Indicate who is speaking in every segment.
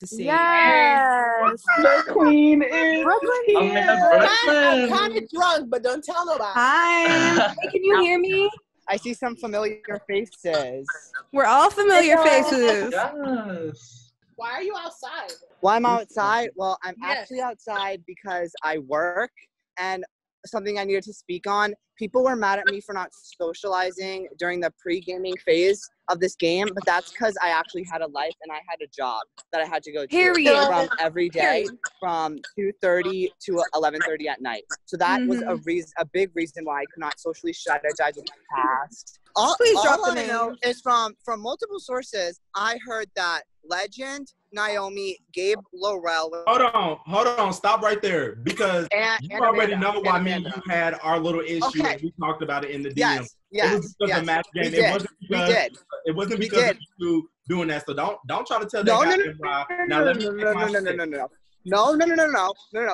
Speaker 1: to see.
Speaker 2: Yes.
Speaker 3: The queen is
Speaker 2: Brooklyn
Speaker 3: here.
Speaker 4: I'm kind of drunk, but don't tell nobody.
Speaker 2: Hi. Hey, can you hear me?
Speaker 1: I see some familiar faces.
Speaker 2: We're all familiar faces.
Speaker 4: Yes.
Speaker 5: Why are you outside?
Speaker 1: Why I'm outside? Well, I'm
Speaker 5: Yes.
Speaker 1: actually outside because I work, and something I needed to speak on. People were mad at me for not socializing during the pre-gaming phase of this game, but that's because I actually had a life and I had a job that I had to go to
Speaker 2: Period.
Speaker 1: from every day
Speaker 2: Period.
Speaker 1: from 2:30 to 11:30 at night. So that was a big reason why I could not socially strategize with my past.
Speaker 2: Please drop
Speaker 1: all
Speaker 2: the
Speaker 1: I know
Speaker 2: name.
Speaker 1: is from multiple sources. I heard that Legend, Naomi, Gabe Lorel.
Speaker 3: Hold on, stop right there because you already know why me and you had our little issue.
Speaker 1: Okay.
Speaker 3: And we talked about it in the DM.
Speaker 1: Yes,
Speaker 3: it was because of match game. It wasn't because of you doing that. So don't try to tell that guy. Now let me No.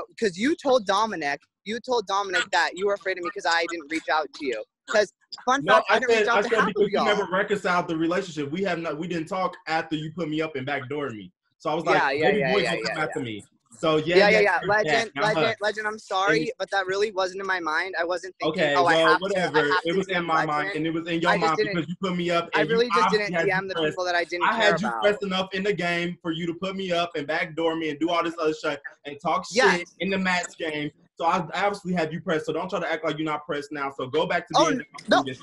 Speaker 1: Because you told Dominic that you were afraid of me because I didn't reach out to you. Because I didn't reach out to half
Speaker 3: because
Speaker 1: of y'all.
Speaker 3: you never reconciled the relationship. We didn't talk after you put me up and backdoored me. So I was like, come after me. So
Speaker 1: Legend, I'm sorry, but that really wasn't in my mind. I wasn't thinking,
Speaker 3: whatever. It was in my mind, and it was in your mind because you put me up.
Speaker 1: I
Speaker 3: And
Speaker 1: really just didn't DM the people that I didn't care about.
Speaker 3: I had you pressed enough in the game for you to put me up and backdoor me and do all this other shit and talk shit in the match game. So I obviously had you pressed. So don't try to act like you're not pressed now. So go back to being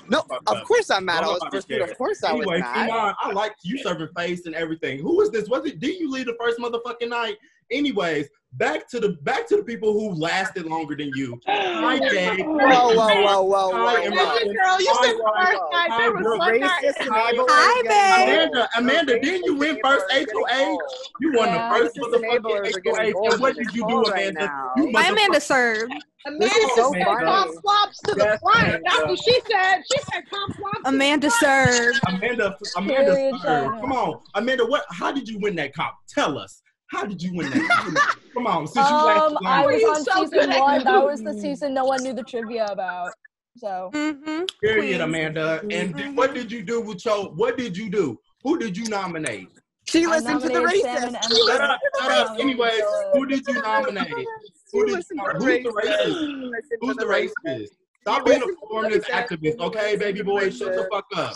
Speaker 1: no. Of course I'm mad. I was first. Of course I was mad.
Speaker 3: Iman, I like you serving face and everything. Who is this? Didn't you leave the first motherfucking night? Anyways, back to the people who lasted longer than you. Hi, Gabe.
Speaker 1: Whoa.
Speaker 5: Girl, you said first night. There was one night.
Speaker 2: Hi, babe.
Speaker 3: Amanda, didn't you win first HOA? You won the first motherfucking HOA. And what did you do, Amanda?
Speaker 2: My Amanda served.
Speaker 5: Amanda
Speaker 1: so
Speaker 5: said
Speaker 1: funny.
Speaker 5: comp swaps to the front. That's what she said. She said comp swaps.
Speaker 2: Amanda served.
Speaker 3: Amanda, come on. Amanda, how did you win that comp? Tell us. How did you win that? Come on, since you lasted long.
Speaker 6: I was
Speaker 5: you
Speaker 6: on
Speaker 5: so
Speaker 6: season
Speaker 5: good?
Speaker 6: 1. That was the season no one knew the trivia about. So.
Speaker 3: Period, Amanda. And what did you do with what did you do? Who did you nominate?
Speaker 1: She listened to the racist.
Speaker 3: Shut up. Anyways, who did you nominate? Who's the racist? Stop being a performative activist, okay, baby boy? Shut the fuck up,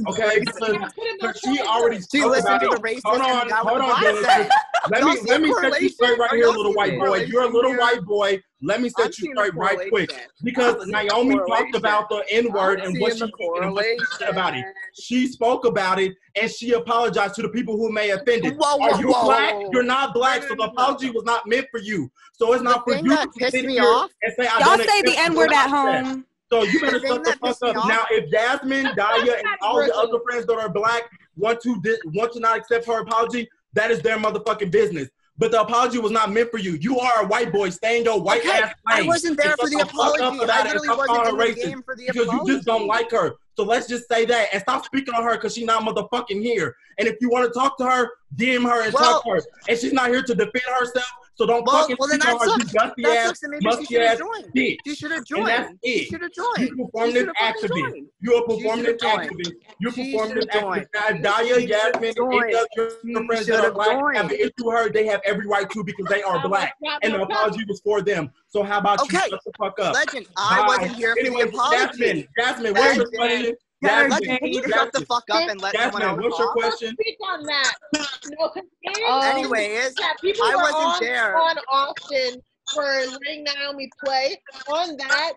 Speaker 3: okay? Because she already spoke about it. Hold on, Dylan. Let me set you straight right here, little white boy. You're a little white boy. Let me set you straight right quick. Because Naomi talked about the N-word and what she said about it. She spoke about it and she apologized to the people who may offend it. Are you black? You're not black, so the apology was not meant for you. So it's not for you to sit here and say,
Speaker 2: y'all say the N-word at home.
Speaker 3: So you better shut the fuck up. Now, if Jasmine, Daya, and all the other friends that are black want to not accept her apology, that is their motherfucking business. But the apology was not meant for you. You are a white boy. Stay in your white ass lane.
Speaker 1: I wasn't there for the apology. I literally wasn't in the game for the apology.
Speaker 3: Because you just don't like her. So let's just say that and stop speaking on her because she's not motherfucking here. And if you want to talk to her, DM her and talk to her. And she's not here to defend herself. So don't fucking speak on her, you dusty ass, musky ass bitch.
Speaker 1: She should have joined.
Speaker 3: And that's it.
Speaker 1: She should have joined.
Speaker 3: You performative activist. You're a performative activist. You're a performative activist. Now, Daya, Yasmin, and any of your friends that are black have an issue with her. They have every right to because they are black. And the apology was for them. So how about you shut the fuck up?
Speaker 1: Legend, I wasn't here for the apology.
Speaker 3: Jasmine, what's your question?
Speaker 1: Jasmine, can you shut the fuck up and let someone else
Speaker 3: what's your question?
Speaker 5: Speak on that. No,
Speaker 1: anyways,
Speaker 5: people
Speaker 1: I
Speaker 5: were
Speaker 1: wasn't there.
Speaker 5: on Austin for letting Naomi play. On that,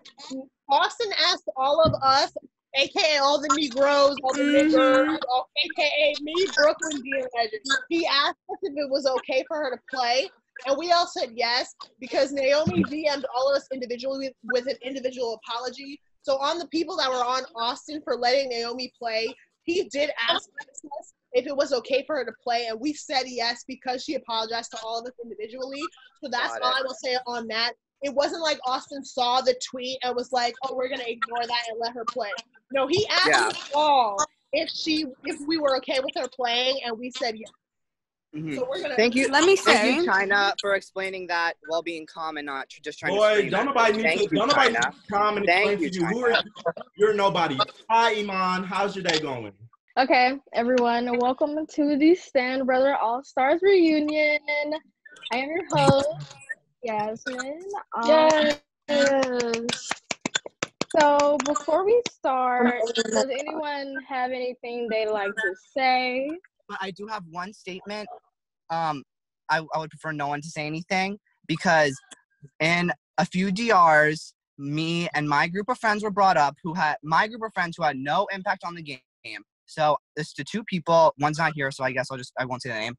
Speaker 5: Austin asked all of us, aka all the Negroes, all the niggers, aka me, Brooklyn being Legend. He asked us if it was okay for her to play. And we all said yes, because Naomi DM'd all of us individually with an individual apology. So on the people that were on Austin for letting Naomi play, he did ask us if it was okay for her to play, and we said yes because she apologized to all of us individually. So that's all I will say on that. It wasn't like Austin saw the tweet and was like, oh, we're going to ignore that and let her play. No, he asked us all if we were okay with her playing, and we said yes. So we're gonna
Speaker 1: thank you.
Speaker 2: Let me say,
Speaker 1: thank you, China, for explaining that while being calm and not just trying to.
Speaker 3: Boy, don't nobody need to come and explain to you. Who are you? You're nobody. Hi, Iman. How's your day going?
Speaker 6: Okay, everyone, welcome to the Stand Brother All Stars reunion. I am your host, Yasmin.
Speaker 7: Yes.
Speaker 6: So before we start, does anyone have anything they'd like to say?
Speaker 1: But I do have one statement. I would prefer no one to say anything because in a few DRs, me and my group of friends were brought up who had no impact on the game. So it's to two people. One's not here, so I guess I won't say the name.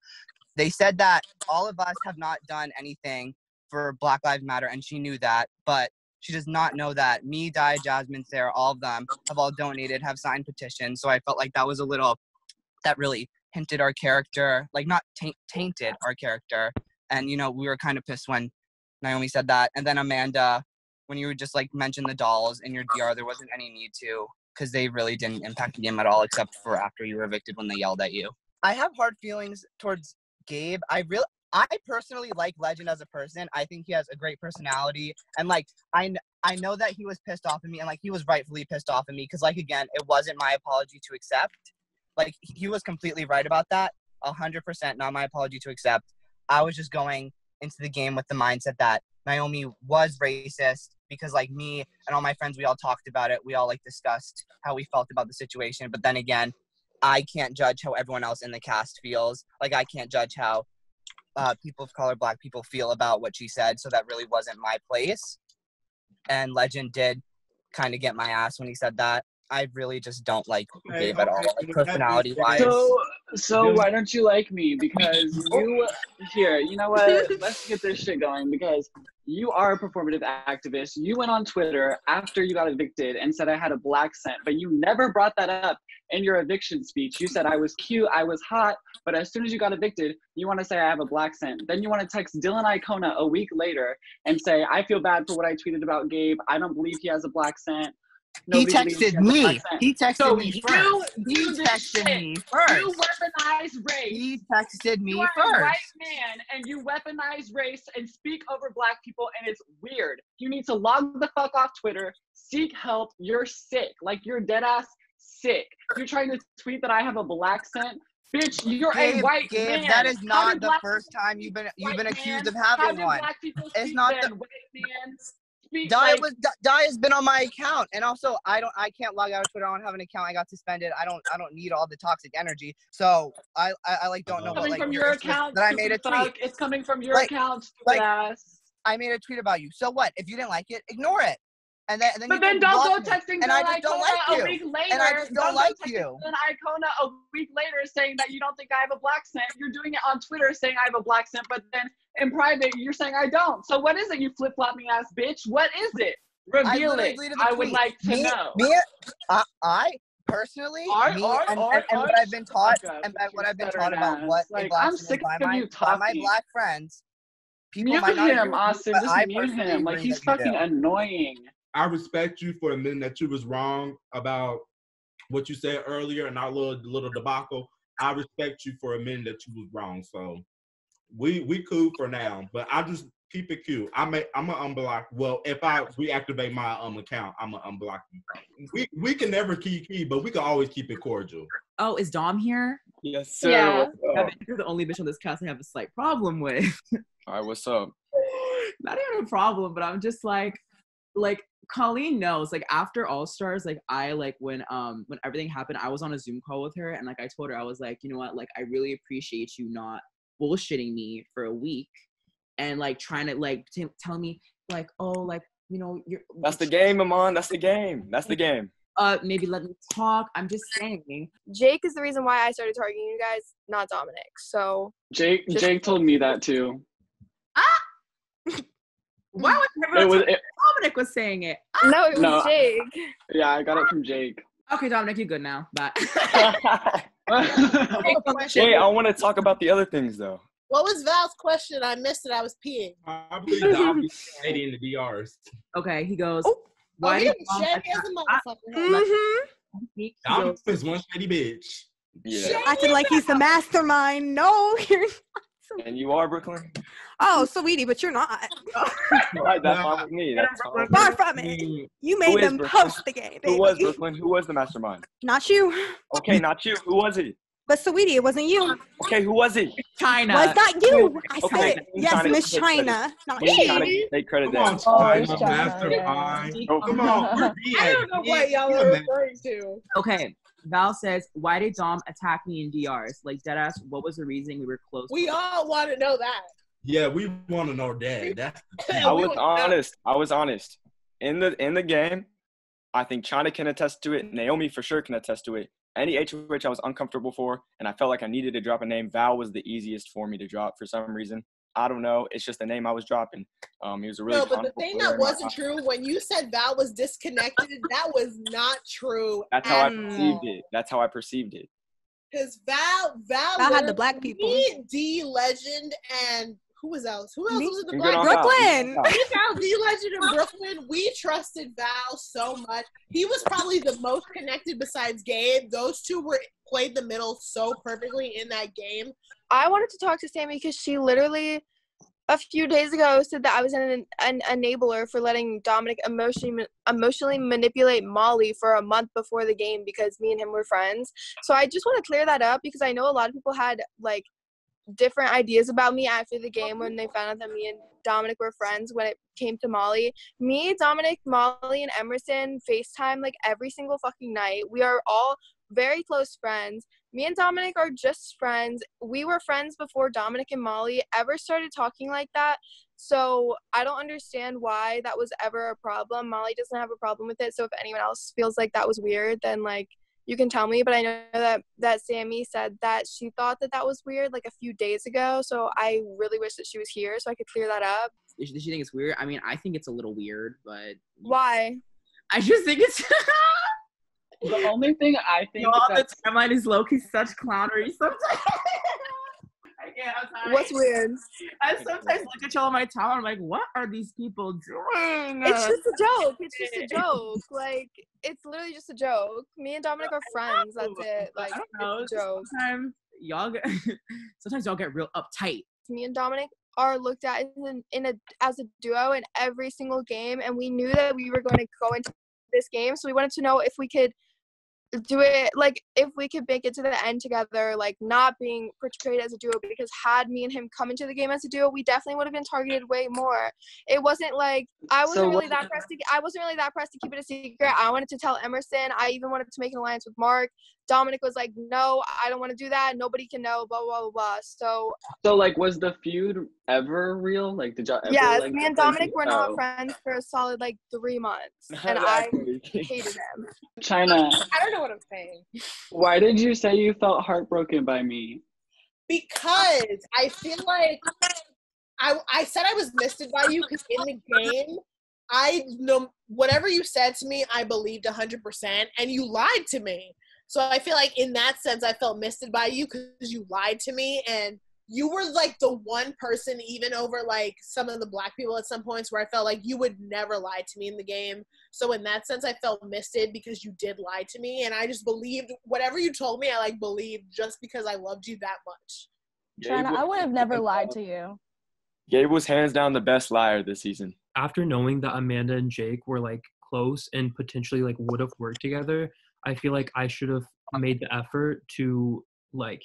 Speaker 1: They said that all of us have not done anything for Black Lives Matter, and she knew that, but she does not know that me, Di, Jasmine, Sarah, all of them have all donated, have signed petitions. So I felt like that was that really hinted our character, like not tainted our character. And, we were kind of pissed when Naomi said that. And then Amanda, when you would just like mention the dolls in your DR, there wasn't any need to, because they really didn't impact the game at all, except for after you were evicted when they yelled at you. I have hard feelings towards Gabe. I personally like Legend as a person. I think he has a great personality. And like, I know that he was pissed off at me, and like he was rightfully pissed off at me because like, again, it wasn't my apology to accept. Like, he was completely right about that. 100% not my apology to accept. I was just going into the game with the mindset that Naomi was racist because like me and all my friends, we all talked about it. We all like discussed how we felt about the situation. But then again, I can't judge how everyone else in the cast feels. Like, I can't judge how people of color, Black people feel about what she said. So that really wasn't my place. And Legend did kind of get my ass when he said that. I really just don't like Gabe at all, like personality-wise.
Speaker 7: So why don't you like me? Because you know what? Let's get this shit going because you are a performative activist. You went on Twitter after you got evicted and said I had a black scent, but you never brought that up in your eviction speech. You said I was cute, I was hot, but as soon as you got evicted, you want to say I have a black scent. Then you want to text Dylan Icona a week later and say, I feel bad for what I tweeted about Gabe. I don't believe he has a black scent.
Speaker 1: He texted me. He texted me first.
Speaker 7: He texted me first. You weaponize race.
Speaker 1: He texted me
Speaker 7: first.
Speaker 1: You are
Speaker 7: a white man, and you weaponize race and speak over Black people, and it's weird. You need to log the fuck off Twitter. Seek help. You're sick. Like, you're dead ass sick. You're trying to tweet that I have a black scent. Bitch, you're a white man.
Speaker 1: That is not the first time you've been accused of having one. It's not the white man. Di has been on my account, and also I can't log out of Twitter. I don't have an account. I got suspended. I don't need all the toxic energy. So I like don't know what like
Speaker 7: from your account
Speaker 1: that I made a tweet.
Speaker 7: It's coming from your account.
Speaker 1: I made a tweet about you. So what? If you didn't like it, ignore it. And then
Speaker 7: but then don't go texting
Speaker 1: and I just don't like you.
Speaker 7: A week later,
Speaker 1: and I just don't like you.
Speaker 7: And Icona a week later saying that you don't think I have a black scent. You're doing it on Twitter saying I have a black scent, but then in private you're saying I don't. So what is it, you flip-flopping ass bitch? What is it? Reveal it. I would like to know.
Speaker 1: I personally, and what I've been taught, and what I've been taught about what a black scent by my Black friends. People
Speaker 7: mute
Speaker 1: might not
Speaker 7: him, Austin.
Speaker 1: But
Speaker 7: Just mute him. Like, he's fucking annoying.
Speaker 3: I respect you for admitting that you was wrong about what you said earlier and our little debacle. I respect you for admitting that you was wrong. So we cool for now. But I just keep it cute. I'm gonna unblock. Well, if I reactivate my account, I'm gonna unblock you. We can never key, but we can always keep it cordial.
Speaker 8: Oh, is Dom here?
Speaker 9: Yes, sir.
Speaker 6: Yeah.
Speaker 8: You're the only bitch on this cast I have a slight problem with.
Speaker 9: All right, what's up?
Speaker 8: Not even a problem, but I'm just like Colleen knows, like, after All Stars, like, I, like, when everything happened, I was on a Zoom call with her, and, like, I told her, I was like, you know what, like, I really appreciate you not bullshitting me for a week, and, like, trying to, like, tell me, like, oh, like, you know, you're...
Speaker 9: That's the game, Amon, that's the game. That's the game.
Speaker 8: Maybe let me talk. I'm just saying.
Speaker 6: Jake is the reason why I started targeting you guys, not Dominic, so...
Speaker 7: Jake told me that, too.
Speaker 8: Why would Dominic was saying it?
Speaker 6: No, it was Jake.
Speaker 7: Yeah, I got it from Jake.
Speaker 8: Okay, Dominic, you're good now. Bye.
Speaker 9: Hey, I want to talk about the other things, though.
Speaker 5: What was Val's question? I missed it. I was peeing.
Speaker 3: I believe Dom is shady in the DRs.
Speaker 8: Okay, he goes,
Speaker 5: why did Dom shady as a motherfucker?
Speaker 3: Dom is one shady bitch.
Speaker 9: Yeah.
Speaker 2: Acting like he's the mastermind. No, you're not.
Speaker 9: And you are, Brooklyn?
Speaker 2: Oh, sweetie, but you're not.
Speaker 9: Right, that's fine with me. That's fine with
Speaker 2: Far
Speaker 9: me.
Speaker 2: from it. You made
Speaker 9: Who is
Speaker 2: them
Speaker 9: Brooklyn?
Speaker 2: post the game,
Speaker 9: Who
Speaker 2: baby.
Speaker 9: was Brooklyn? Who was the mastermind?
Speaker 2: Not you.
Speaker 9: Okay, not you. Who was he?
Speaker 2: But sweetie, it wasn't you.
Speaker 9: Okay, who was he?
Speaker 8: China.
Speaker 2: Was not you. I
Speaker 9: Okay,
Speaker 2: said it. Yes,
Speaker 9: China,
Speaker 2: Miss
Speaker 9: take credit.
Speaker 2: China. Not
Speaker 9: Miss China,
Speaker 2: you.
Speaker 9: take credit
Speaker 3: Come
Speaker 9: there.
Speaker 3: on,
Speaker 6: Oh,
Speaker 3: China,
Speaker 6: it's China,
Speaker 3: mastermind.
Speaker 9: Oh.
Speaker 3: Come on, we're
Speaker 5: I don't know what y'all are referring to.
Speaker 8: Okay, Val says, why did Dom attack me in DRs? Like, deadass, what was the reason we were close?
Speaker 5: We all want to know that.
Speaker 3: Yeah, we want to know that. That's
Speaker 9: I was honest. I was honest. In the game, I think China can attest to it. Naomi for sure can attest to it. Any HOH I was uncomfortable for, and I felt like I needed to drop a name. Val was the easiest for me to drop for some reason. I don't know. It's just the name I was dropping. He was a really
Speaker 5: but the thing that wasn't true when you said Val was disconnected, that was not true.
Speaker 9: That's how I perceived it. That's how I perceived it.
Speaker 5: Because Val
Speaker 2: had the black people.
Speaker 5: Me, D Legend, and who was else? Who else was in the
Speaker 9: And
Speaker 5: black
Speaker 9: good on
Speaker 2: Brooklyn.
Speaker 9: Val.
Speaker 5: Me, Val, D Legend, and Brooklyn. We trusted Val so much. He was probably the most connected besides Gabe. Those two played the middle so perfectly in that game.
Speaker 6: I wanted to talk to Sammy because she literally a few days ago said that I was an enabler for letting Dominic emotionally manipulate Molly for a month before the game because me and him were friends. So I just want to clear that up because I know a lot of people had like different ideas about me after the game when they found out that me and Dominic were friends when it came to Molly. Me, Dominic, Molly, and Emerson FaceTime like every single fucking night. We are all very close friends. Me and Dominic are just friends. We were friends before Dominic and Molly ever started talking like that. So I don't understand why that was ever a problem. Molly doesn't have a problem with it. So if anyone else feels like that was weird, then like you can tell me. But I know that Sammy said that she thought that was weird like a few days ago. So I really wish that she was here so I could clear that up.
Speaker 8: Does she think it's weird? I mean, I think it's a little weird, but
Speaker 6: Why?
Speaker 8: I just think it's
Speaker 7: The only thing I think
Speaker 8: all the
Speaker 7: that's
Speaker 8: timeline is low-key such clownery sometimes. I can't, I'm sorry.
Speaker 6: What's weird?
Speaker 8: I sometimes look at y'all on my timeline, I'm like, what are these people doing?
Speaker 6: It's just a joke. It's just a joke. Like, it's literally just a joke. Me and Dominic are friends. That's it. Like,
Speaker 8: I don't know.
Speaker 6: it's a joke.
Speaker 8: Sometimes y'all get real uptight.
Speaker 6: Me and Dominic are looked at as a duo in every single game, and we knew that we were going to go into this game, so we wanted to know if we could do it, like if we could make it to the end together, like not being portrayed as a duo, because had me and him come into the game as a duo, we definitely would have been targeted way more. It wasn't like I wasn't really that pressed to keep it a secret. I wanted to tell Emerson. I even wanted to make an alliance with Mark. Dominic was like, no, I don't want to do that. Nobody can know, blah, blah, blah, blah. So
Speaker 7: like, was the feud ever real? Like, did y'all ever?
Speaker 6: Yes,
Speaker 7: like,
Speaker 6: me and Dominic were not friends for a solid, like, 3 months. And I hated him.
Speaker 7: China,
Speaker 5: I don't know what I'm saying.
Speaker 7: why did you say you felt heartbroken by me?
Speaker 5: Because I feel like I said I was misted by you because in the game, I know whatever you said to me, I believed 100%, and you lied to me. So I feel like in that sense, I felt misted by you because you lied to me, and you were like the one person, even over like some of the black people at some points, where I felt like you would never lie to me in the game. So in that sense, I felt misted because you did lie to me, and I just believed whatever you told me. I like believed just because I loved you that much.
Speaker 6: China, I would have never lied to you.
Speaker 9: Gabe was hands down the best liar this season.
Speaker 10: After knowing that Amanda and Jake were like close and potentially like would have worked together, I feel like I should have made the effort to like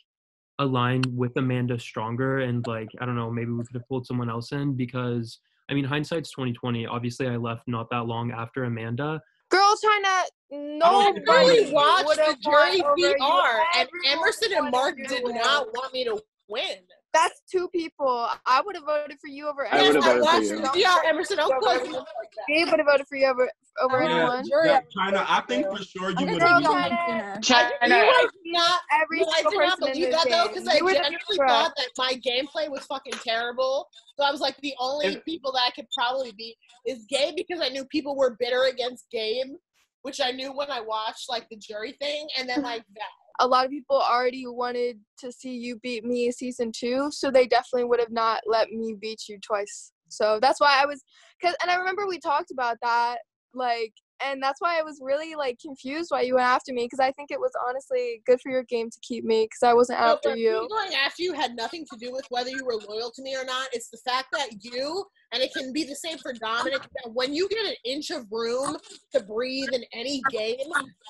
Speaker 10: align with Amanda stronger, and like I don't know, maybe we could have pulled someone else in, because I mean hindsight's 2020. Obviously I left not that long after Amanda.
Speaker 6: Girl, China, nobody
Speaker 5: watched the jury PR, and
Speaker 6: Everyone
Speaker 5: Emerson and Mark
Speaker 6: wanted
Speaker 5: did
Speaker 6: to
Speaker 5: not
Speaker 6: win.
Speaker 5: want me to win.
Speaker 6: That's 2 people. I would have voted for you over
Speaker 7: I would have
Speaker 6: anyone.
Speaker 7: voted for you.
Speaker 5: Yeah, Emerson, don't close me like that.
Speaker 6: Gabe would have voted for you over anyone.
Speaker 3: Yeah, China, I think for sure you would
Speaker 6: Girl,
Speaker 3: have.
Speaker 6: China,
Speaker 5: I did not
Speaker 6: every
Speaker 5: I
Speaker 6: single
Speaker 5: did not
Speaker 6: person in
Speaker 5: believe
Speaker 6: this
Speaker 5: that though,
Speaker 6: game.
Speaker 5: because I
Speaker 6: You were the
Speaker 5: genuinely
Speaker 6: hero.
Speaker 5: thought that my gameplay was fucking terrible. So I was like, the only people that I could probably beat is Gabe, because I knew people were bitter against Gabe, which I knew when I watched like the jury thing, and then like that.
Speaker 6: A lot of people already wanted to see you beat me in season 2, so they definitely would have not let me beat you twice. So that's why I was, and I remember we talked about that, like, And that's why I was really like confused why you went after me, because I think it was honestly good for your game to keep me because I wasn't after
Speaker 5: but
Speaker 6: you.
Speaker 5: me going after you had nothing to do with whether you were loyal to me or not. It's the fact that you, and it can be the same for Dominic, that when you get an inch of room to breathe in any game,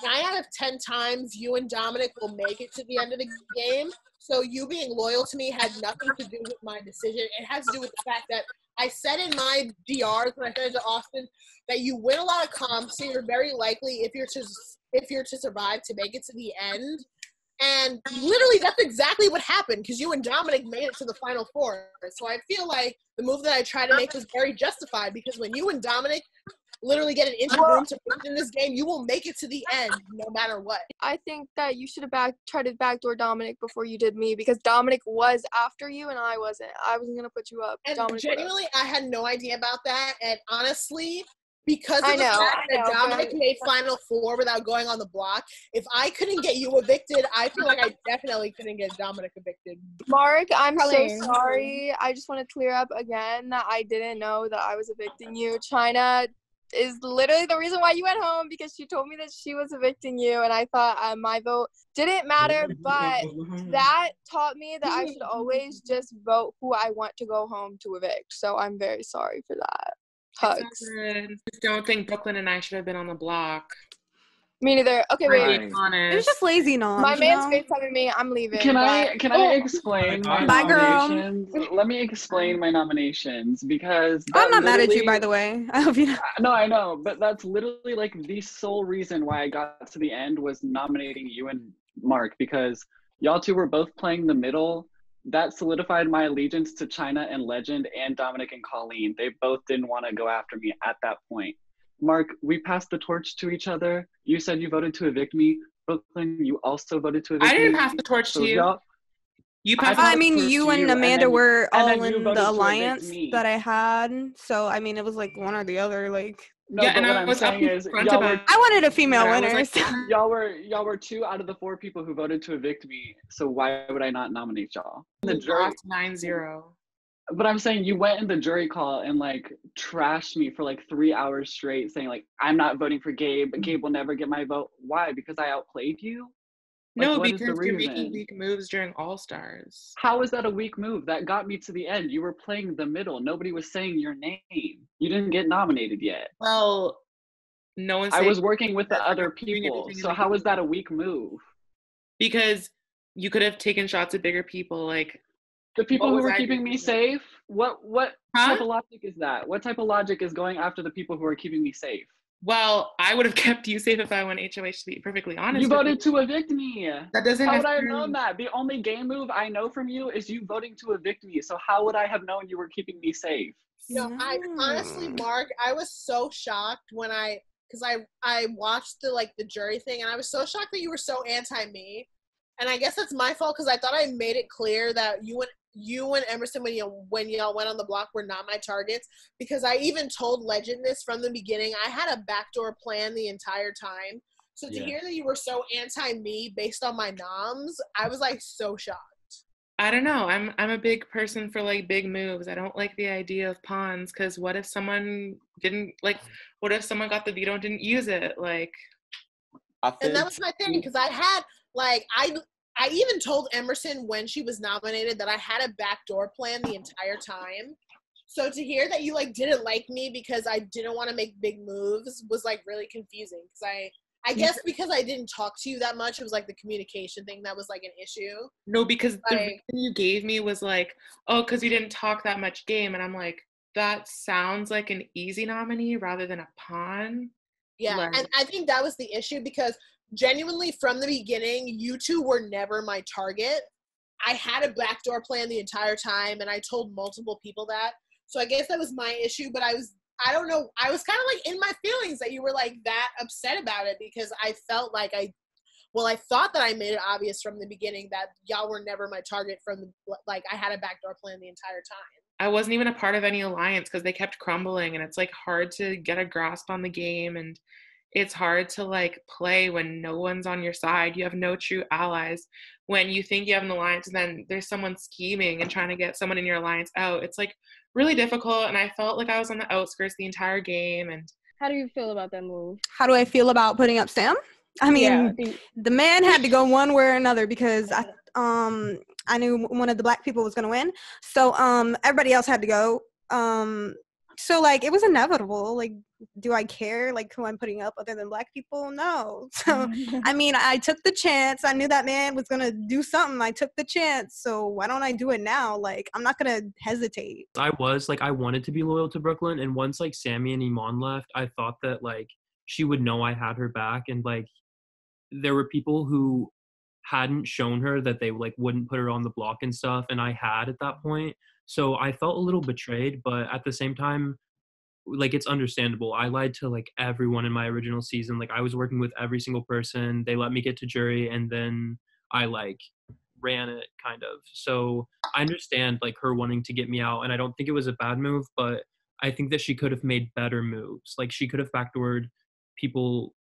Speaker 5: 9 out of 10 times you and Dominic will make it to the end of the game. So you being loyal to me had nothing to do with my decision. It has to do with the fact that I said in my DRs when I said it to Austin that you win a lot of comps, so you're very likely, if you're to survive, to make it to the end. And literally, that's exactly what happened, because you and Dominic made it to the Final Four. So I feel like the move that I tried to make was very justified, because when you and Dominic literally get an inch of room to breathe in this game, you will make it to the end no matter what.
Speaker 6: I think that you should have tried to backdoor Dominic before you did me, because Dominic was after you and I wasn't. I wasn't going to put you up.
Speaker 5: And
Speaker 6: Dominic
Speaker 5: genuinely, I had no idea about that. And honestly, because of the fact that Dominic made Final Four without going on the block, if I couldn't get you evicted, I feel like I definitely couldn't get Dominic evicted.
Speaker 6: Mark, I'm so sorry. I just want to clear up again that I didn't know that I was evicting you. China is literally the reason why you went home, because she told me that she was evicting you, and I thought my vote didn't matter, but that taught me that I should always just vote who I want to go home to evict. So I'm very sorry for that. Hugs.
Speaker 11: Just don't think Brooklyn and I should have been on the block.
Speaker 6: Me neither. Okay, wait.
Speaker 2: It was just lazy noms.
Speaker 6: My man's FaceTiming me. I'm leaving.
Speaker 7: Can I explain my
Speaker 2: Bye, girl.
Speaker 7: nominations? Let me explain my nominations, because
Speaker 2: I'm not mad at you, by the way. I hope you know.
Speaker 7: No, I know, but that's literally like the sole reason why I got to the end was nominating you and Mark, because y'all two were both playing the middle. That solidified my allegiance to China and Legend and Dominic and Colleen. They both didn't want to go after me at that point. Mark, we passed the torch to each other. You said you voted to evict me. Brooklyn, you also voted to evict me.
Speaker 11: I didn't pass the torch to you. You passed
Speaker 2: I mean, you and Amanda were all in the
Speaker 7: to
Speaker 2: alliance that I had. So, I mean, it was like one or the other. Like,
Speaker 7: no, yeah, but what I'm saying is, y'all were,
Speaker 2: I wanted a female winner.
Speaker 7: Like, y'all were 2 out of the 4 people who voted to evict me. So why would I not nominate y'all? The jury
Speaker 11: 9-0.
Speaker 7: But I'm saying you went in the jury call and like trashed me for like 3 hours straight, saying like, I'm not voting for Gabe. Gabe will never get my vote. Why? Because I outplayed you? Like,
Speaker 11: no, because you're making weak moves during All-Stars.
Speaker 7: How is that a weak move? That got me to the end. You were playing the middle. Nobody was saying your name. You didn't get nominated yet.
Speaker 11: Well, no one.
Speaker 7: I was working with the other people. So how was that a weak move?
Speaker 11: Because you could have taken shots at bigger people, like
Speaker 7: the people who were keeping me safe. What type of logic is that? What type of logic is going after the people who are keeping me safe?
Speaker 11: Well, I would have kept you safe if I went HOH, to be perfectly honest.
Speaker 7: You voted to evict me.
Speaker 11: That doesn't.
Speaker 7: How would I have known that? The only game move I know from you is you voting to evict me. So how would I have known you were keeping me safe?
Speaker 5: No, I honestly, Mark, I was so shocked when because I watched the jury thing, and I was so shocked that you were so anti-me. And I guess that's my fault, because I thought I made it clear that you and Emerson, when y'all went on the block, were not my targets, because I even told Legend this from the beginning. I had a backdoor plan the entire time. So to hear that you were so anti-me based on my noms, I was like so shocked.
Speaker 11: I don't know. I'm a big person for like big moves. I don't like the idea of pawns, because what if someone got the veto and didn't use it? Like,
Speaker 5: and that was my thing, because I had I even told Emerson when she was nominated that I had a backdoor plan the entire time. So to hear that you didn't like me because I didn't want to make big moves was really confusing, because I guess because I didn't talk to you that much, it was the communication thing that was an issue.
Speaker 11: No, because the reason you gave me was because you didn't talk that much game, and I'm like, that sounds like an easy nominee rather than a pawn.
Speaker 5: Yeah, and I think that was the issue, because genuinely from the beginning, you two were never my target. I had a backdoor plan the entire time, and I told multiple people that. So I guess that was my issue, but I don't know, I was kind of in my feelings that you were that upset about it, because I felt I thought that I made it obvious from the beginning that y'all were never my target from the, I had a backdoor plan the entire time.
Speaker 11: I wasn't even a part of any alliance because they kept crumbling, and it's hard to get a grasp on the game, and it's hard to play when no one's on your side. You have no true allies. When you think you have an alliance and then there's someone scheming and trying to get someone in your alliance out, it's really difficult. And I felt like I was on the outskirts the entire game, and
Speaker 6: How do you feel about that move?
Speaker 2: How do I feel about putting up Sam? I mean,
Speaker 6: Yeah,
Speaker 2: the man had to go one way or another because I knew one of the black people was gonna win. So everybody else had to go. So like it was inevitable. Like, do I care like who I'm putting up other than black people? No. So I mean, I took the chance. I knew that man was gonna do something. I took the chance. So why don't I do it now? Like, I'm not gonna hesitate.
Speaker 10: I wanted to be loyal to Brooklyn, and once like Sammy and Iman left, I thought that like she would know I had her back, and like there were people who hadn't shown her that they like wouldn't put her on the block and stuff, and I had at that point. So I felt a little betrayed, but at the same time, like it's understandable. I lied to like everyone in my original season. Like I was working with every single person. They let me get to jury, and then I like ran it kind of. So I understand like her wanting to get me out, and I don't think it was a bad move, but I think that she could have made better moves. Like she could have backdoored people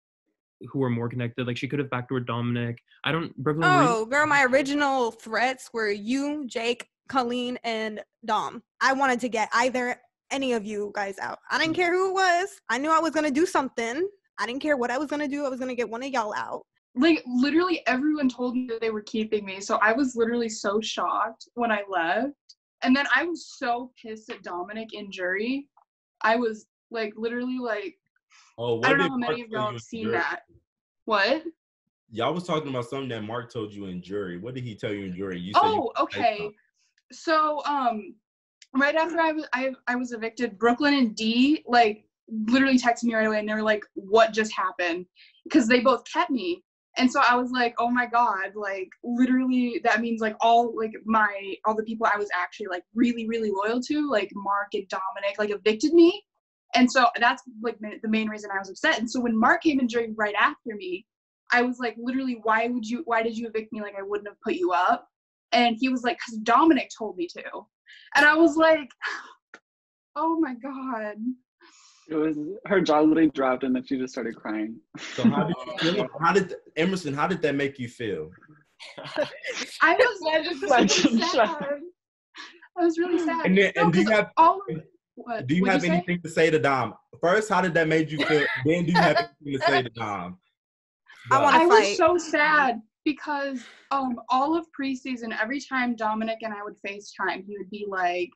Speaker 10: who were more connected. Like she could have backdoored Dominic. Brooklyn.
Speaker 2: Oh, girl, my original threats were you, Jake, Colleen, and Dom. I wanted to get either any of you guys out. I didn't care who it was. I knew I was gonna do something. I didn't care what I was gonna do. I was gonna get one of y'all out.
Speaker 12: Like literally everyone told me that they were keeping me, so I was literally so shocked when I left. And then I was so pissed at Dominic in jury. I was like literally like,
Speaker 3: Oh,
Speaker 12: I don't know how many of y'all have seen that. What?
Speaker 3: Y'all was talking about something that Mark told you in jury. What did he tell you in jury? You said
Speaker 12: okay. So right after I was evicted, Brooklyn and Dee like literally texted me right away, and they were like, "What just happened?" Because they both kept me, and so I was like, "Oh my god!" Like literally, that means like all the people I was actually like really really loyal to, like Mark and Dominic, like evicted me. And so that's like the main reason I was upset. And so when Mark came in jury right after me, I was like, literally, why did you evict me? Like I wouldn't have put you up. And he was like, because Dominic told me to. And I was like, oh my god.
Speaker 7: It was her jaw literally dropped, and then she just started crying.
Speaker 3: So how did you feel? Emerson, how did that make you feel?
Speaker 12: I was really sad.
Speaker 3: And do you have
Speaker 12: What?
Speaker 3: Do you have anything to say to Dom? First, how did that make you feel? Then do you have anything to say to Dom?
Speaker 12: I was so sad because all of preseason, every time Dominic and I would FaceTime, he would be like,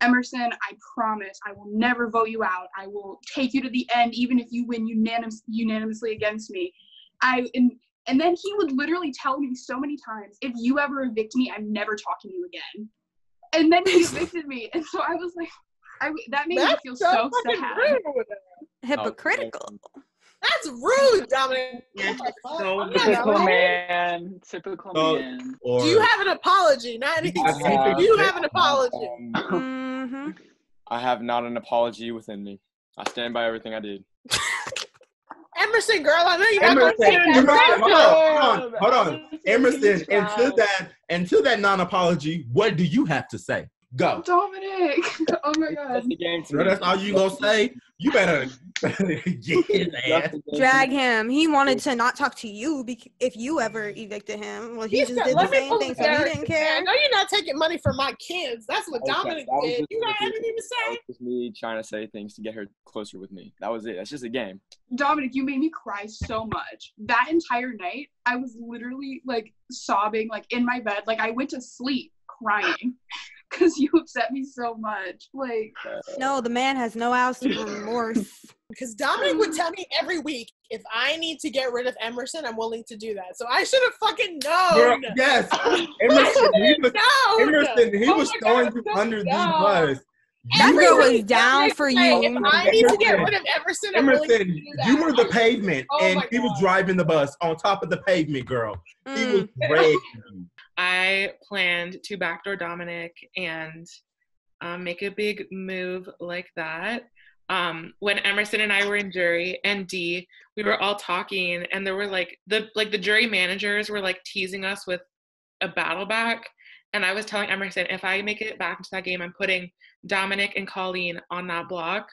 Speaker 12: Emerson, I promise I will never vote you out. I will take you to the end, even if you win unanimously against me. And then he would literally tell me so many times, if you ever evict me, I'm never talking to you again. And then he evicted me. And so I was like, that made me feel so sad.
Speaker 2: Hypocritical.
Speaker 4: That's rude, Dominic.
Speaker 7: Typical man. Typical man.
Speaker 4: Do you have an apology? Not anything. Do you have an apology?
Speaker 9: I have not an apology within me. I stand by everything I did.
Speaker 4: Emerson, girl, I know you're not going to
Speaker 3: hold on. Emerson, until that non-apology, what do you have to say? Go.
Speaker 12: Dominic. Oh my god.
Speaker 3: Girl, that's all you gonna say? You better get his ass.
Speaker 2: Drag him. He wanted to not talk to you if you ever evicted him. Well, he just did the same thing, so he didn't care.
Speaker 4: I know you're not taking money from my kids. That's what Dominic did. You got anything to say?
Speaker 9: That was just me trying to say things to get her closer with me. That was it. That's just a game.
Speaker 12: Dominic, you made me cry so much. That entire night, I was literally like sobbing, like in my bed. Like I went to sleep crying. Because you upset me so much. Like,
Speaker 2: no, the man has no ounce of remorse.
Speaker 4: Because Dominic would tell me every week, if I need to get rid of Emerson, I'm willing to do that. So I should have fucking known.
Speaker 3: Girl, yes. Emerson, he was throwing you under the bus.
Speaker 2: That girl was down for you.
Speaker 4: If I need to get rid of Emerson, I'm willing to do that.
Speaker 3: You were the pavement, and he was driving the bus on top of the pavement, girl. He was dragging you.
Speaker 11: I planned to backdoor Dominic and make a big move like that. When Emerson and I were in jury and Dee, we were all talking, and there were the jury managers were like teasing us with a battle back. And I was telling Emerson, if I make it back into that game, I'm putting Dominic and Colleen on that block.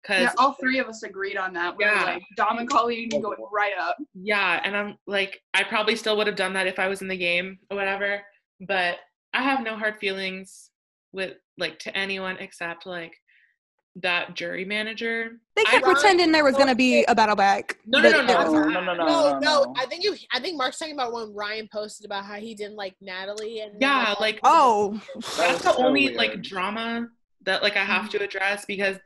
Speaker 12: Yeah, all three of us agreed on that. We were like, Dom and Colleen going right up.
Speaker 11: Yeah, and I'm like, I probably still would have done that if I was in the game or whatever. But I have no hard feelings with to anyone except that jury manager.
Speaker 2: They kept pretending there was gonna be a battle back.
Speaker 11: No.
Speaker 5: I think Mark's talking about when Ryan posted about how he didn't like Natalie and
Speaker 11: that's the only like drama that like I have to address, because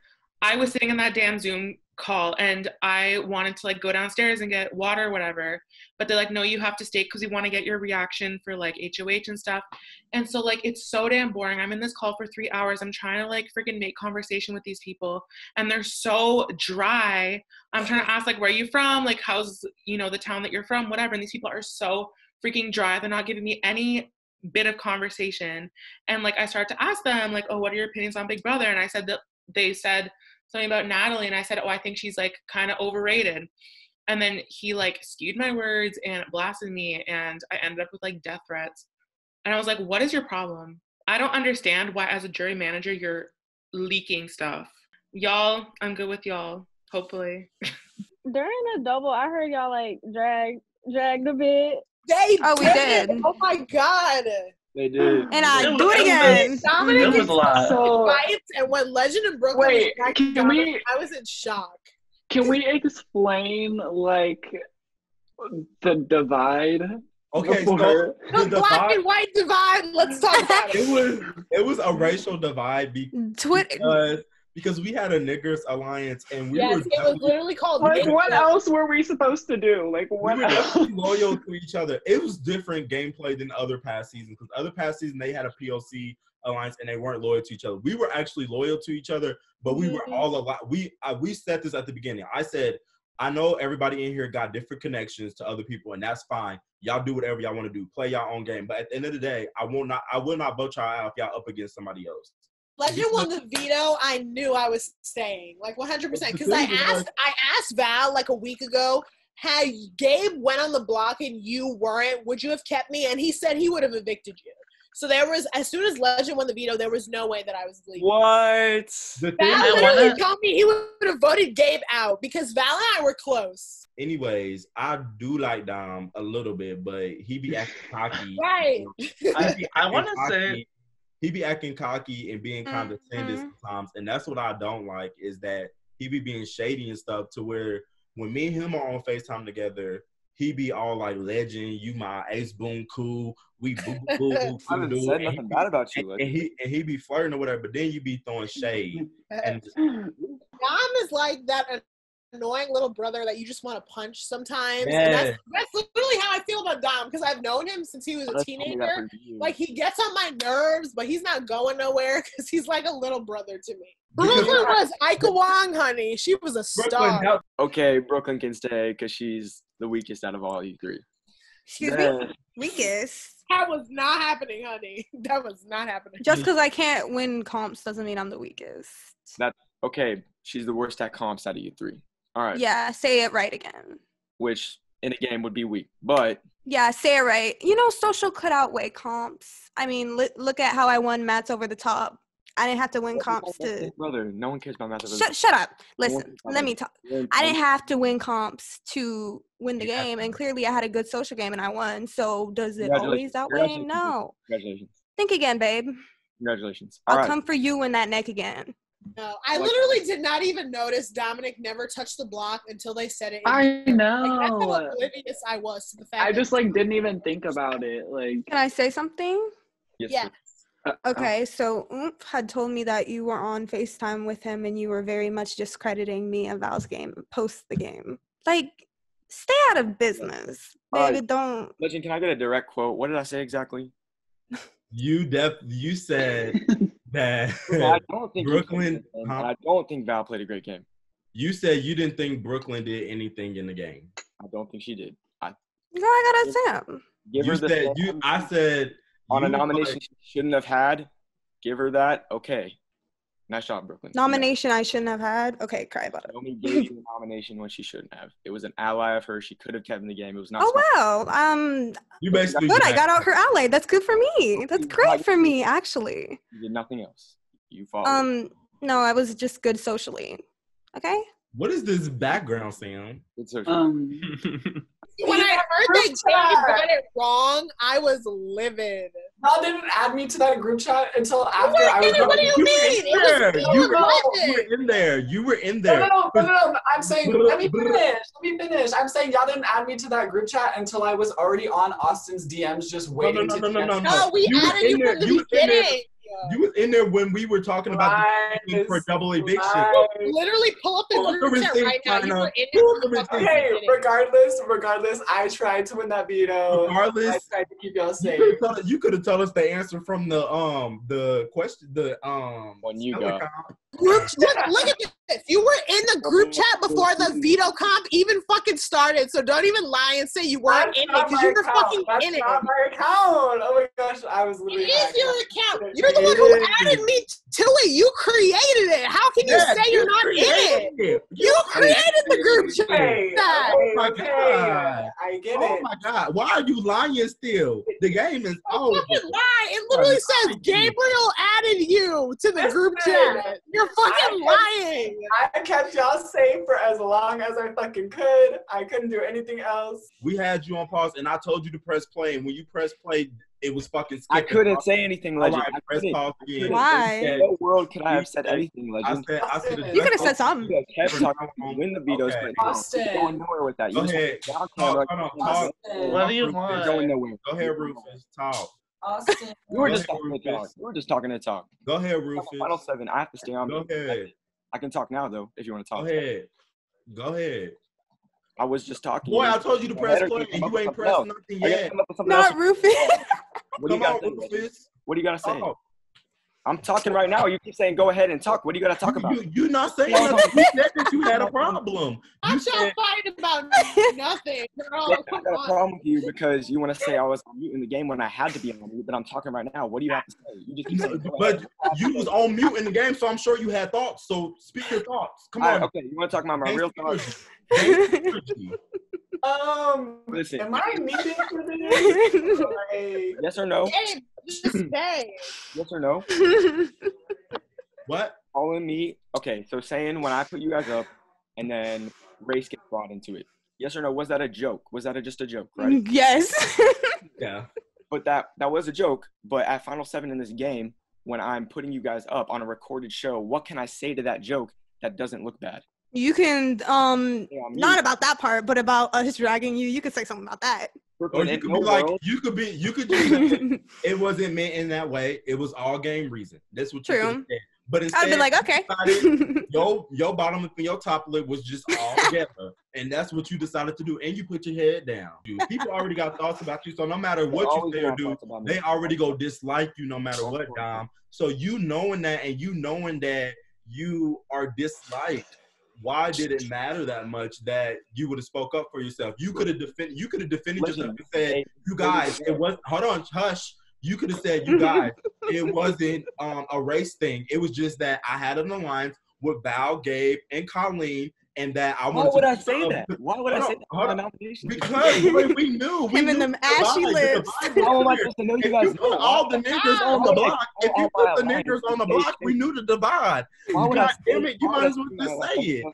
Speaker 11: I was sitting in that damn Zoom call and I wanted to like go downstairs and get water or whatever, but they're like, no, you have to stay because we want to get your reaction for like HOH and stuff. And so like it's so damn boring. I'm in this call for 3 hours. I'm trying to like freaking make conversation with these people and they're so dry. I'm trying to ask like, where are you from? Like, how's, you know, the town that you're from, whatever. And these people are so freaking dry. They're not giving me any bit of conversation. And like I start to ask them like, oh, what are your opinions on Big Brother? And I said that they said something about Natalie, and I said, oh, I think she's like kind of overrated. And then he like skewed my words and blasted me, and I ended up with like death threats. And I was like, what is your problem? I don't understand why as a jury manager you're leaking stuff. Y'all, I'm good with y'all, hopefully.
Speaker 6: During the double, I heard y'all like dragged a bit.
Speaker 5: We
Speaker 2: did.
Speaker 5: Oh my god.
Speaker 9: They did.
Speaker 2: And I do it again.
Speaker 5: Dominic
Speaker 7: was a lot.
Speaker 5: So, fights, and when Legend and Brooklyn
Speaker 7: Wait,
Speaker 5: was back
Speaker 7: can
Speaker 5: Dominic,
Speaker 7: we-
Speaker 5: I was in shock.
Speaker 7: Can we explain like the divide?
Speaker 3: Okay, so
Speaker 7: before-
Speaker 5: The black and white divide. Let's talk about it.
Speaker 3: it was a racial divide because we had a niggers alliance and we were
Speaker 5: It was literally called.
Speaker 7: Like, what else were we supposed to do? Like,
Speaker 3: we
Speaker 7: what
Speaker 3: were
Speaker 7: else?
Speaker 3: definitely loyal to each other. It was different gameplay than other past seasons because other past seasons they had a POC alliance and they weren't loyal to each other. We were actually loyal to each other, but we were all a lot. We said this at the beginning. I said, I know everybody in here got different connections to other people, and that's fine. Y'all do whatever y'all want to do. Play y'all own game. But at the end of the day, I will not vote y'all out if y'all up against somebody else.
Speaker 5: Legend won the veto. I knew I was staying, like 100%, because I asked Val like a week ago, had Gabe went on the block and you weren't, would you have kept me? And he said he would have evicted you. So there was, as soon as Legend won the veto, there was no way that I was leaving.
Speaker 9: What?
Speaker 5: Val literally told me he would have voted Gabe out because Val and I were close.
Speaker 3: Anyways, I do like Dom a little bit, but he be acting cocky.
Speaker 5: Right.
Speaker 3: I want to say he be acting cocky and being condescending sometimes, and that's what I don't like is that he be being shady and stuff to where when me and him are on FaceTime together, he be all like, Legend, you my ace boom cool, we boo boo boo.
Speaker 9: I haven't said nothing bad about you.
Speaker 3: And he be flirting or whatever, but then you be throwing shade. And
Speaker 5: Dom is like that annoying little brother that you just want to punch sometimes.
Speaker 3: Yeah.
Speaker 5: And that's literally how I feel about Dom because I've known him since he was a teenager. Like he gets on my nerves, but he's not going nowhere because he's like a little brother to me. Brooklyn was Ika Wong, honey. She was a star.
Speaker 9: Okay, Brooklyn can stay because she's the weakest out of all you three.
Speaker 2: Excuse me? Weakest?
Speaker 5: That was not happening, honey. That was not happening.
Speaker 2: Just because I can't win comps doesn't mean I'm the weakest.
Speaker 9: Okay, she's the worst at comps out of you three. All right.
Speaker 2: Yeah, say it right again.
Speaker 9: Which in a game would be weak, but.
Speaker 2: Yeah, say it right. You know, social could outweigh comps. I mean, look at how I won Mats over the top. I didn't have to win comps to.
Speaker 9: Brother, no one cares about Mats over the top.
Speaker 2: Shut up. Listen, let me talk. I didn't have to win comps to win the game, and clearly I had a good social game and I won. So does it always outweigh? No.
Speaker 9: Congratulations.
Speaker 2: Think again, babe.
Speaker 9: Congratulations.
Speaker 2: I'll come for you in that neck again.
Speaker 5: No, I literally did not even notice Dominic never touched the block until they said it.
Speaker 7: I know.
Speaker 5: Like, that's how oblivious I was to the fact.
Speaker 7: I just like didn't even think about it. Like,
Speaker 2: can I say something?
Speaker 5: Yes.
Speaker 2: Okay, so Oomph had told me that you were on FaceTime with him and you were very much discrediting me and Val's game post the game. Like, stay out of business. Baby, don't.
Speaker 9: Legend, can I get a direct quote? What did I say exactly?
Speaker 3: You said that
Speaker 9: I don't think
Speaker 3: Brooklyn.
Speaker 9: I don't think Val played a great game.
Speaker 3: You said you didn't think Brooklyn did anything in the game.
Speaker 9: I don't think she did.
Speaker 2: I gotta say.
Speaker 3: I said
Speaker 9: on a nomination she shouldn't have had. Give her that. Okay. Nice job, Brooklyn.
Speaker 2: Nomination I shouldn't have had. Okay, cry about it.
Speaker 9: Naomi gave you a nomination when she shouldn't have. It was an ally of hers. She could have kept in the game. It was not.
Speaker 2: Oh well.
Speaker 3: You basically
Speaker 2: good. I got out her ally. That's good for me. That's great for me, actually.
Speaker 9: You did nothing else. You followed.
Speaker 2: No, I was just good socially. Okay.
Speaker 3: What is this background sound?
Speaker 9: It's
Speaker 5: when I heard they got it wrong, I was livid.
Speaker 13: Y'all didn't add me to that group chat until after I was.
Speaker 5: What do you mean?
Speaker 3: You were in there. You were in there.
Speaker 13: No. I'm saying, let me finish. I'm saying y'all didn't add me to that group chat until I was already on Austin's DMs, just waiting to.
Speaker 5: No, we added you from the beginning.
Speaker 3: You was in there when we were talking about the for double eviction.
Speaker 5: Literally pull up the group chat right now. You were in it.
Speaker 13: Okay, regardless, I tried to win that veto.
Speaker 3: Regardless,
Speaker 13: I tried to keep y'all safe.
Speaker 3: You could have told us the answer from the question,
Speaker 9: when you go.
Speaker 5: Look at this. You were in the group chat before the veto comp even fucking started, so don't even lie and say you weren't in it, because you were fucking in it.
Speaker 13: That's not my account. Oh my gosh, I was literally.
Speaker 5: It is your account. You're the one who added me to it. You created it. How can you say you're not in it? You created the group chat.
Speaker 3: Oh my god.
Speaker 13: I get it.
Speaker 3: Oh my god. Why are you lying still? The game is over.
Speaker 5: Fucking lie. It literally says Gabriel added you to the group chat. You're fucking lying.
Speaker 13: I kept y'all safe for as long as I fucking could. I couldn't do anything else.
Speaker 3: We had you on pause, and I told you to press play, and when you press play, it was fucking skipping.
Speaker 9: I couldn't say anything, Legend.
Speaker 3: I press pause again.
Speaker 2: Why?
Speaker 9: In no world could I have said anything, Legend.
Speaker 2: You could have said something.
Speaker 9: You kept talking about win the vetoes, but you're going nowhere with that.
Speaker 3: Go ahead.
Speaker 14: What do you want?
Speaker 9: You're going nowhere.
Speaker 3: Go ahead, Rufus. Talk.
Speaker 14: Austin.
Speaker 9: You were just talking to talk. You were just talking to talk.
Speaker 3: Go ahead, Rufus.
Speaker 9: Final 7. I have to stay on.
Speaker 3: Go ahead.
Speaker 9: I can talk now, though, if you want to talk.
Speaker 3: Go ahead.
Speaker 9: I was just talking.
Speaker 3: Boy, I told you to press play, and you ain't pressed nothing yet.
Speaker 2: Not Rufus.
Speaker 9: What do you got to say? What do you got to say? I'm talking right now. You keep saying go ahead and talk. What do you got to talk about?
Speaker 3: You're not saying nothing. You said that you had a problem.
Speaker 5: I'm trying to fight about nothing.
Speaker 9: I got a problem with you because you want to say I was on mute in the game when I had to be on mute, but I'm talking right now. What do you have to say? You just keep saying,
Speaker 3: but you was on mute in the game, so I'm sure you had thoughts. So speak your thoughts. Come on.
Speaker 9: Okay, you want to talk about my real thoughts? Listen.
Speaker 13: Am I needed for this?
Speaker 9: Yes or no?
Speaker 5: Just stay.
Speaker 9: Yes or no?
Speaker 3: What?
Speaker 9: Calling me. Okay, so saying when I put you guys up and then race gets brought into it. Yes or no? Was that a joke? Was that just a joke, right?
Speaker 2: Yes.
Speaker 3: Yeah.
Speaker 9: But that was a joke. But at Final 7 in this game, when I'm putting you guys up on a recorded show, what can I say to that joke that doesn't look bad?
Speaker 2: You can not about that part, but about us dragging you. You could say something about that.
Speaker 3: Or you could be like, you could just say, it wasn't meant in that way. It was all game reason. That's what you could have said. But instead,
Speaker 2: I'd be like, okay.
Speaker 3: Your bottom and your top lip was just all together. And that's what you decided to do. And you put your head down. People already got thoughts about you. So no matter what you say or do, they already go dislike you no matter what, Dom. So you knowing that and you knowing that you are disliked, why did it matter that much that you would have spoke up for yourself? You could have defended yourself and said, you guys, it was, hold on, hush. You could have said, you guys, it wasn't a race thing. It was just that I had an alliance with Val, Gabe, and Colleen, and that I wanted
Speaker 9: Why would I say that? Why would I say that?
Speaker 3: Hold on. Because we knew.
Speaker 2: Him and them ashy lips.
Speaker 9: How am I supposed to know you guys?
Speaker 3: If you put all the niggers on the block, if you put the niggers on the block, we knew the divide.
Speaker 9: Why would I say
Speaker 3: damn it, you might as well just say it.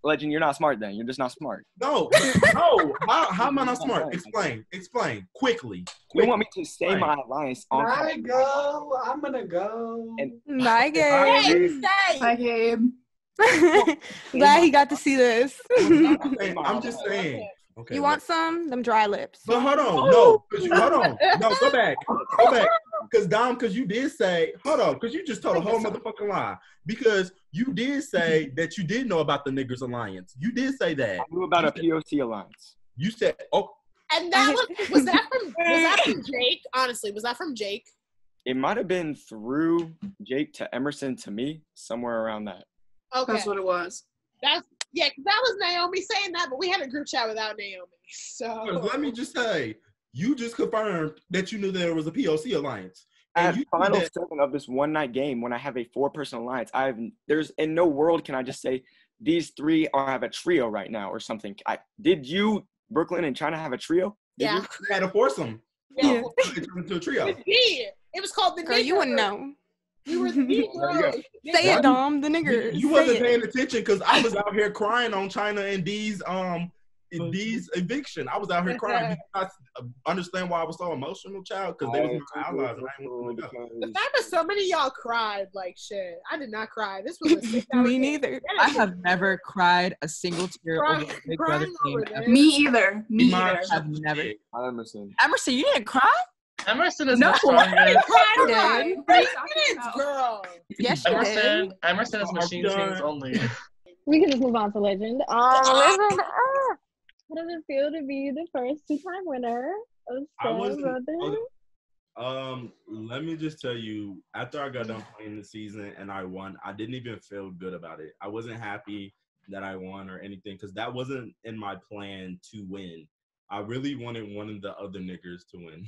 Speaker 9: Legend, you're not smart then. You're just not smart.
Speaker 3: No. How am I not smart? Explain. Quickly.
Speaker 9: You want me to say my alliance on
Speaker 13: I go. I'm going to go.
Speaker 2: Bye, Gabe.
Speaker 12: Bye, Gabe.
Speaker 2: Glad he got to see this.
Speaker 3: I'm just saying. Okay,
Speaker 2: you want some? Them dry lips.
Speaker 3: But hold on. No, go back. Because you did say, hold on, because you just told a whole motherfucking lie. Because you did say that you did know about the Niggers Alliance. You did say that.
Speaker 9: I knew about a POC alliance.
Speaker 3: You said, oh.
Speaker 5: And that was that from Jake? Honestly, was that from Jake?
Speaker 9: It might have been through Jake to Emerson to me, somewhere around that.
Speaker 5: Okay.
Speaker 12: That's what it was.
Speaker 5: That was Naomi saying that, but we had a group chat without Naomi. So
Speaker 3: let me just say, you just confirmed that you knew there was a POC alliance.
Speaker 9: At Final 7 of this one night game, when I have a 4-person alliance, there's in no world can I just say these 3 have a trio right now or something. Did you, Brooklyn and China, have a trio?
Speaker 5: Yeah.
Speaker 3: You had a foursome.
Speaker 5: Yeah.
Speaker 3: It turned into a trio.
Speaker 5: It was called the
Speaker 2: Girl, you wouldn't know.
Speaker 5: You were the Negro.
Speaker 2: Say it, Dom. The nigger.
Speaker 3: You wasn't paying attention because I was out here crying on China and D's D's eviction. I was out here crying. I understand why I was so emotional, child, because they was my allies and I didn't want them to go.
Speaker 4: The fact that so many of y'all cried, like shit. I did not cry. This was a 6-hour
Speaker 8: Me
Speaker 4: game.
Speaker 8: neither. I have never cried a single tear over a Big Brother game.
Speaker 12: Me either. Me either.
Speaker 8: I've never.
Speaker 9: Emerson.
Speaker 8: Emerson, you didn't cry?
Speaker 14: Emerson is
Speaker 8: No,
Speaker 14: the strongest.
Speaker 2: I did.
Speaker 4: 3 minutes, girl.
Speaker 2: Yes, you did.
Speaker 14: Emerson is machine things only.
Speaker 15: We can just move on to Legend. Legend, how does it feel to be the first 2-time winner of Step Brother?
Speaker 3: Let me just tell you, after I got done playing the season and I won, I didn't even feel good about it. I wasn't happy that I won or anything because that wasn't in my plan to win. I really wanted one of the other niggers to win.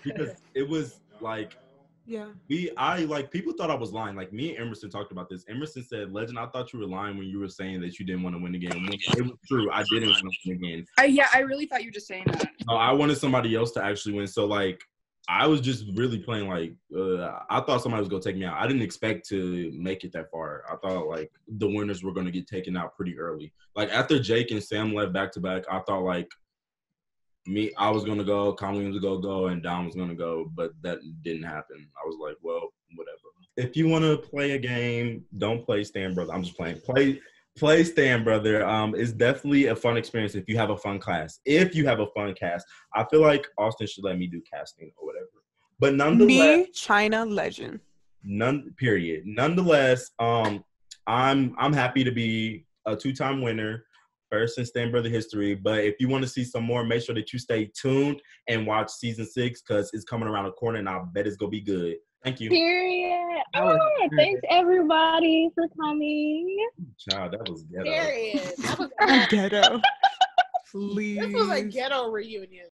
Speaker 3: because it was like, people thought I was lying. Like, me and Emerson talked about this. Emerson said, Legend, I thought you were lying when you were saying that you didn't want to win again. It was true. I didn't want to win again.
Speaker 12: I really thought you were just saying that.
Speaker 3: No, I wanted somebody else to actually win. So, like, I was just really playing like, I thought somebody was going to take me out. I didn't expect to make it that far. I thought, like, the winners were going to get taken out pretty early. Like, after Jake and Sam left back-to-back, I thought, like, I was going to go, Colleen was going to go, and Dom was going to go, but that didn't happen. I was like, well, whatever. If you want to play a game, don't play Stand Brother. I'm just playing. Play Stand Brother. It's definitely a fun experience if you have a fun class. If you have a fun cast, I feel like Austin should let me do casting or whatever. But nonetheless,
Speaker 2: Me, China, Legend.
Speaker 3: Period. Nonetheless, I'm happy to be a 2-time winner. First in Stand Brother history. But if you want to see some more, make sure that you stay tuned and watch season 6 because it's coming around the corner and I bet it's going to be good. Thank you.
Speaker 15: Period. Thanks, everybody, for coming.
Speaker 3: Child, that was ghetto.
Speaker 4: Period. That was
Speaker 2: ghetto. Please.
Speaker 4: This was a ghetto reunion.